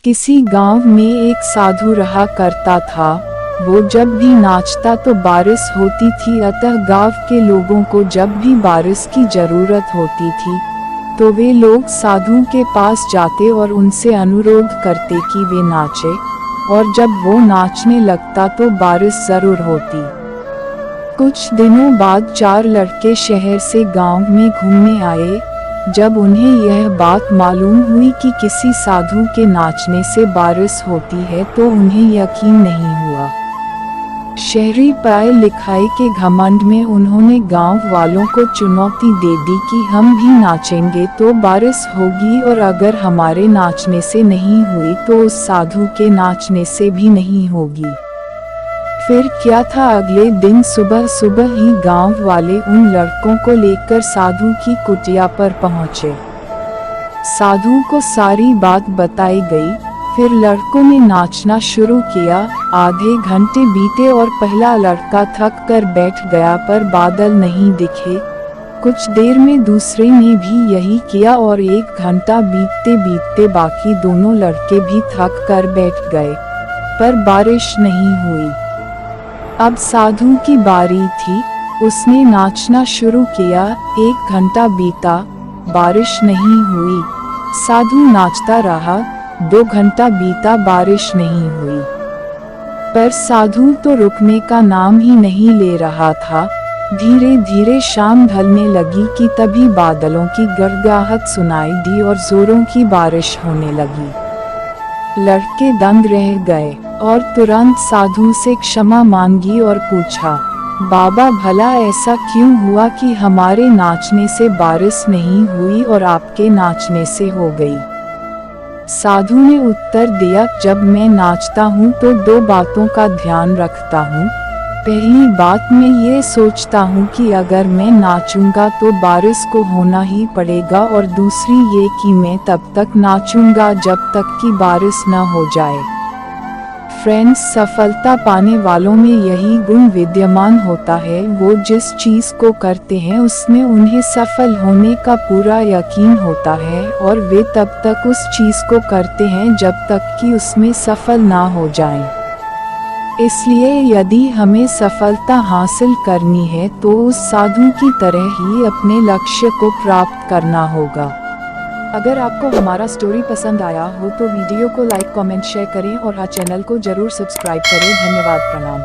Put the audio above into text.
किसी गांव में एक साधु रहा करता था। वो जब भी नाचता तो बारिश होती थी, अतः गांव के लोगों को जब भी बारिश की जरूरत होती थी तो वे लोग साधु के पास जाते और उनसे अनुरोध करते कि वे नाचे, और जब वो नाचने लगता तो बारिश जरूर होती। कुछ दिनों बाद 4 लड़के शहर से गांव में घूमने आए। जब उन्हें यह बात मालूम हुई कि किसी साधु के नाचने से बारिश होती है तो उन्हें यकीन नहीं हुआ। शहरी पढ़ाई लिखाई के घमंड में उन्होंने गांव वालों को चुनौती दे दी कि हम भी नाचेंगे तो बारिश होगी, और अगर हमारे नाचने से नहीं हुई तो उस साधु के नाचने से भी नहीं होगी। फिर क्या था, अगले दिन सुबह सुबह ही गांव वाले उन लड़कों को लेकर साधु की कुटिया पर पहुंचे। साधु को सारी बात बताई गई। फिर लड़कों ने नाचना शुरू किया। आधे घंटे बीते और पहला लड़का थक कर बैठ गया, पर बादल नहीं दिखे। कुछ देर में दूसरे ने भी यही किया और 1 घंटा बीतते बीतते बाकी दोनों लड़के भी थक कर बैठ गए, पर बारिश नहीं हुई। अब साधु की बारी थी। उसने नाचना शुरू किया। 1 घंटा बीता, बारिश नहीं हुई। साधु नाचता रहा। 2 घंटा बीता, बारिश नहीं हुई। पर साधु तो रुकने का नाम ही नहीं ले रहा था। धीरे धीरे शाम ढलने लगी कि तभी बादलों की गड़गड़ाहट सुनाई दी और जोरों की बारिश होने लगी। लड़के दंग रह गए और तुरंत साधु से क्षमा मांगी और पूछा, बाबा भला ऐसा क्यों हुआ कि हमारे नाचने से बारिश नहीं हुई और आपके नाचने से हो गई? साधु ने उत्तर दिया, जब मैं नाचता हूँ तो 2 बातों का ध्यान रखता हूँ। पहली बात, मैं ये सोचता हूँ कि अगर मैं नाचूंगा तो बारिश को होना ही पड़ेगा, और दूसरी ये कि मैं तब तक नाचूंगा जब तक कि बारिश न हो जाए। फ्रेंड्स, सफलता पाने वालों में यही गुण विद्यमान होता है। वो जिस चीज को करते हैं उसमें उन्हें सफल होने का पूरा यकीन होता है, और वे तब तक उस चीज को करते हैं जब तक कि उसमें सफल ना हो जाएं। इसलिए यदि हमें सफलता हासिल करनी है तो उस साधु की तरह ही अपने लक्ष्य को प्राप्त करना होगा। अगर आपको हमारा स्टोरी पसंद आया हो तो वीडियो को लाइक, कमेंट, शेयर करें और चैनल को जरूर सब्सक्राइब करें। धन्यवाद, प्रणाम।